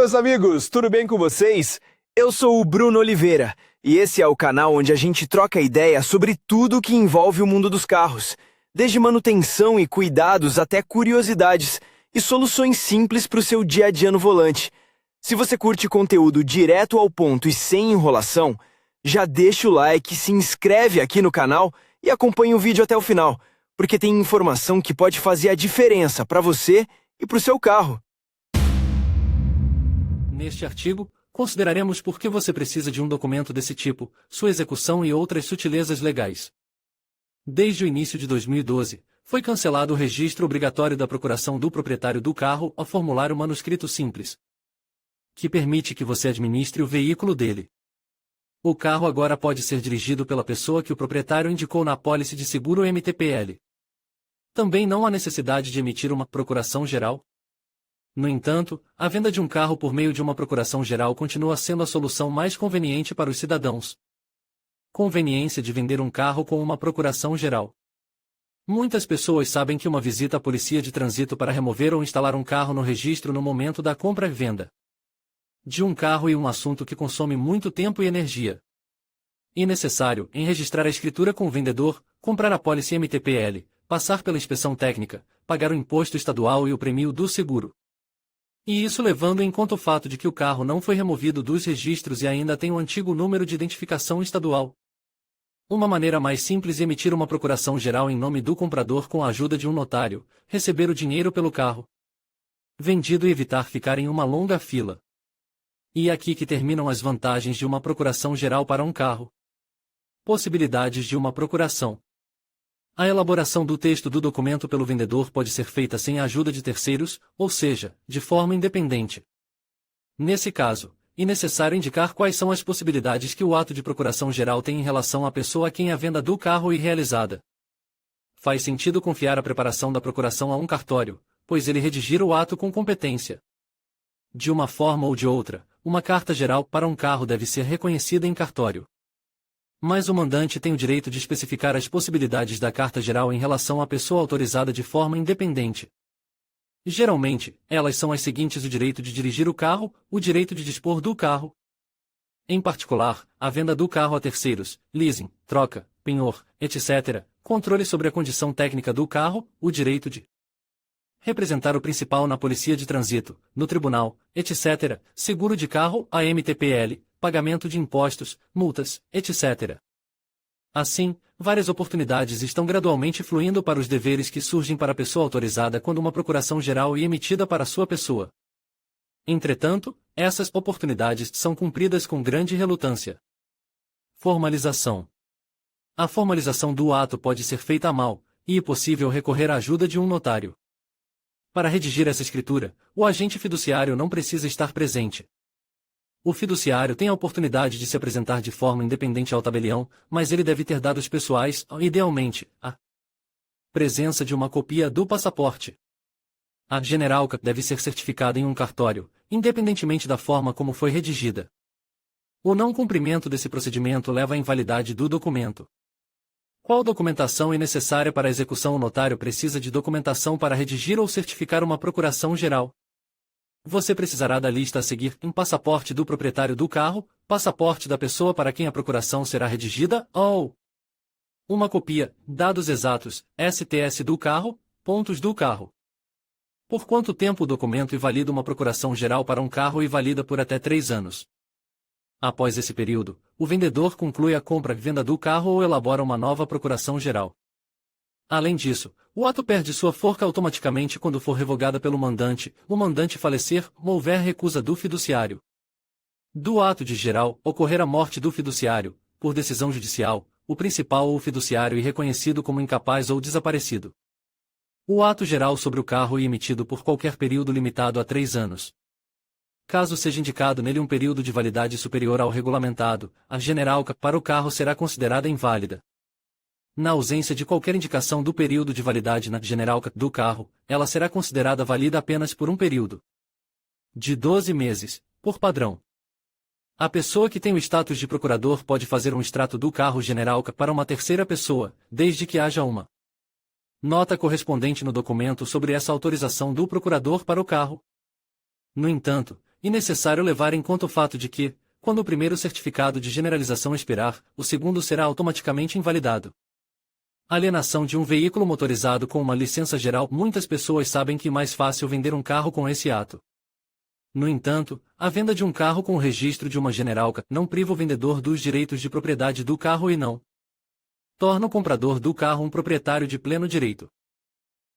meus amigos, tudo bem com vocês? Eu sou o Bruno Oliveira e esse é o canal onde a gente troca ideia sobre tudo que envolve o mundo dos carros, desde manutenção e cuidados até curiosidades e soluções simples para o seu dia a dia no volante. Se você curte conteúdo direto ao ponto e sem enrolação, já deixa o like, se inscreve aqui no canal e acompanha o vídeo até o final, porque tem informação que pode fazer a diferença para você e para o seu carro. Neste artigo, consideraremos por que você precisa de um documento desse tipo, sua execução e outras sutilezas legais. Desde o início de 2012, foi cancelado o registro obrigatório da procuração do proprietário do carro ao formulário manuscrito simples, que permite que você administre o veículo dele. O carro agora pode ser dirigido pela pessoa que o proprietário indicou na apólice de seguro MTPL. Também não há necessidade de emitir uma procuração geral. No entanto, a venda de um carro por meio de uma procuração geral continua sendo a solução mais conveniente para os cidadãos. Conveniência de vender um carro com uma procuração geral. Muitas pessoas sabem que uma visita à polícia de trânsito para remover ou instalar um carro no registro no momento da compra e venda de um carro é um assunto que consome muito tempo e energia. É necessário em registrar a escritura com o vendedor, comprar a apólice MTPL, passar pela inspeção técnica, pagar o imposto estadual e o prêmio do seguro. E isso levando em conta o fato de que o carro não foi removido dos registros e ainda tem o antigo número de identificação estadual. Uma maneira mais simples é emitir uma procuração geral em nome do comprador com a ajuda de um notário, receber o dinheiro pelo carro vendido e evitar ficar em uma longa fila. E é aqui que terminam as vantagens de uma procuração geral para um carro. Possibilidades de uma procuração. A elaboração do texto do documento pelo vendedor pode ser feita sem a ajuda de terceiros, ou seja, de forma independente. Nesse caso, é necessário indicar quais são as possibilidades que o ato de procuração geral tem em relação à pessoa a quem a venda do carro é realizada. Faz sentido confiar a preparação da procuração a um cartório, pois ele redigir o ato com competência. De uma forma ou de outra, uma carta geral para um carro deve ser reconhecida em cartório. Mas o mandante tem o direito de especificar as possibilidades da carta geral em relação à pessoa autorizada de forma independente. Geralmente, elas são as seguintes: o direito de dirigir o carro, o direito de dispor do carro. Em particular, a venda do carro a terceiros, leasing, troca, penhor, etc., controle sobre a condição técnica do carro, o direito de representar o principal na polícia de trânsito, no tribunal, etc., seguro de carro, a MTPL, pagamento de impostos, multas, etc. Assim, várias oportunidades estão gradualmente fluindo para os deveres que surgem para a pessoa autorizada quando uma procuração geral é emitida para sua pessoa. Entretanto, essas oportunidades são cumpridas com grande relutância. Formalização. A formalização do ato pode ser feita à mão, e é possível recorrer à ajuda de um notário. Para redigir essa escritura, o agente fiduciário não precisa estar presente. O fiduciário tem a oportunidade de se apresentar de forma independente ao tabelião, mas ele deve ter dados pessoais, idealmente, a presença de uma cópia do passaporte. A generalca deve ser certificada em um cartório, independentemente da forma como foi redigida. O não cumprimento desse procedimento leva à invalidade do documento. Qual documentação é necessária para a execução? O notário precisa de documentação para redigir ou certificar uma procuração geral. Você precisará da lista a seguir: um passaporte do proprietário do carro, passaporte da pessoa para quem a procuração será redigida, ou uma cópia, dados exatos, STS do carro, pontos do carro. Por quanto tempo o documento invalida? Uma procuração geral para um carro é válida por até 3 anos. Após esse período, o vendedor conclui a compra e venda do carro ou elabora uma nova procuração geral. Além disso, o ato perde sua força automaticamente quando for revogada pelo mandante, o mandante falecer ou houver recusa do fiduciário. Do ato de geral, ocorrer a morte do fiduciário, por decisão judicial, o principal ou o fiduciário é reconhecido como incapaz ou desaparecido. O ato geral sobre o carro é emitido por qualquer período limitado a 3 anos. Caso seja indicado nele um período de validade superior ao regulamentado, a generalca para o carro será considerada inválida. Na ausência de qualquer indicação do período de validade na generalca do carro, ela será considerada válida apenas por um período de 12 meses, por padrão. A pessoa que tem o status de procurador pode fazer um extrato do carro generalca para uma terceira pessoa, desde que haja uma nota correspondente no documento sobre essa autorização do procurador para o carro. No entanto, e necessário levar em conta o fato de que, quando o primeiro certificado de generalização expirar, o segundo será automaticamente invalidado. Alienação de um veículo motorizado com uma licença geral. Muitas pessoas sabem que é mais fácil vender um carro com esse ato. No entanto, a venda de um carro com o registro de uma generalca não priva o vendedor dos direitos de propriedade do carro e não torna o comprador do carro um proprietário de pleno direito.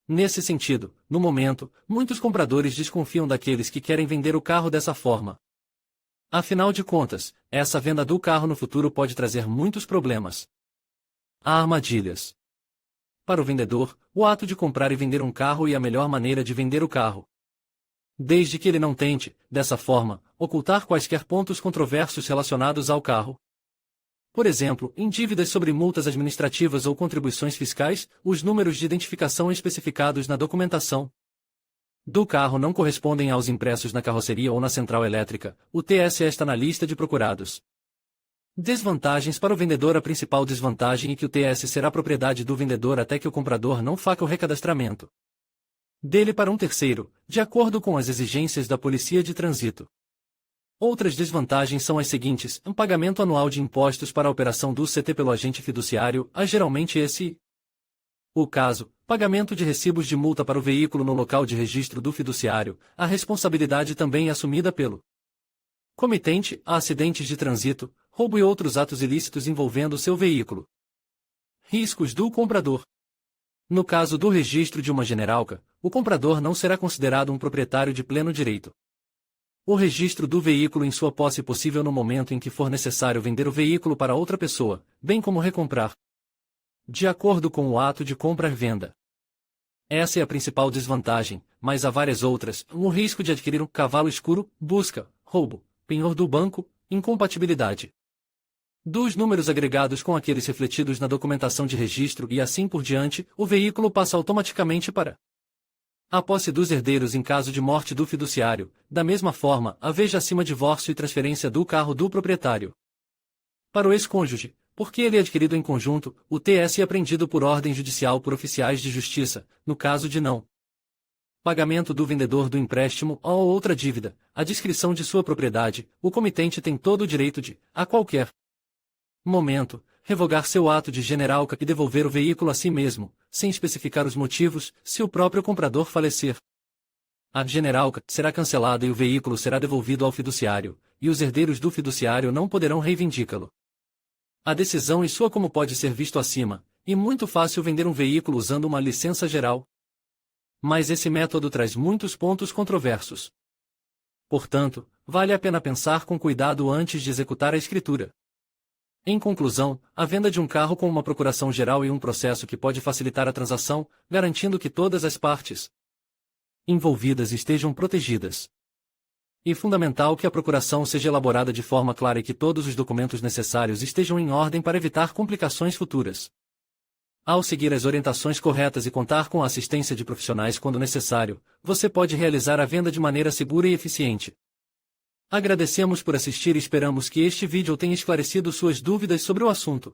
Nesse sentido, no momento, muitos compradores desconfiam daqueles que querem vender o carro dessa forma. Afinal de contas, essa venda do carro no futuro pode trazer muitos problemas. Há armadilhas. Para o vendedor, o ato de comprar e vender um carro é a melhor maneira de vender o carro. Desde que ele não tente, dessa forma, ocultar quaisquer pontos controversos relacionados ao carro. Por exemplo, em dívidas sobre multas administrativas ou contribuições fiscais, os números de identificação especificados na documentação do carro não correspondem aos impressos na carroceria ou na central elétrica. O TSE está na lista de procurados. Desvantagens para o vendedor. A principal desvantagem é que o TS será propriedade do vendedor até que o comprador não faça o recadastramento dele para um terceiro, de acordo com as exigências da Polícia de Trânsito. Outras desvantagens são as seguintes: um pagamento anual de impostos para a operação do CT pelo agente fiduciário, geralmente o caso, pagamento de recibos de multa para o veículo no local de registro do fiduciário. A responsabilidade também é assumida pelo comitente a acidentes de trânsito, roubo e outros atos ilícitos envolvendo seu veículo. Riscos do comprador. No caso do registro de uma generalca, o comprador não será considerado um proprietário de pleno direito. O registro do veículo em sua posse é possível no momento em que for necessário vender o veículo para outra pessoa, bem como recomprar, de acordo com o ato de compra-venda. Essa é a principal desvantagem, mas há várias outras: o risco de adquirir um cavalo escuro, busca, roubo, penhor do banco, incompatibilidade dos números agregados com aqueles refletidos na documentação de registro e assim por diante. O veículo passa automaticamente para a posse dos herdeiros em caso de morte do fiduciário. Da mesma forma, veja acima divórcio e transferência do carro do proprietário para o ex-cônjuge, porque ele é adquirido em conjunto. O TS é apreendido por ordem judicial por oficiais de justiça, no caso de não pagamento do vendedor do empréstimo ou outra dívida, a descrição de sua propriedade. O comitente tem todo o direito de, a qualquer momento, revogar seu ato de generalca e devolver o veículo a si mesmo, sem especificar os motivos. Se o próprio comprador falecer, a generalca será cancelada e o veículo será devolvido ao fiduciário, e os herdeiros do fiduciário não poderão reivindicá-lo. A decisão é sua, como pode ser visto acima, e muito fácil vender um veículo usando uma licença geral. Mas esse método traz muitos pontos controversos. Portanto, vale a pena pensar com cuidado antes de executar a escritura. Em conclusão, a venda de um carro com uma procuração geral é um processo que pode facilitar a transação, garantindo que todas as partes envolvidas estejam protegidas. É fundamental que a procuração seja elaborada de forma clara e que todos os documentos necessários estejam em ordem para evitar complicações futuras. Ao seguir as orientações corretas e contar com a assistência de profissionais quando necessário, você pode realizar a venda de maneira segura e eficiente. Agradecemos por assistir e esperamos que este vídeo tenha esclarecido suas dúvidas sobre o assunto.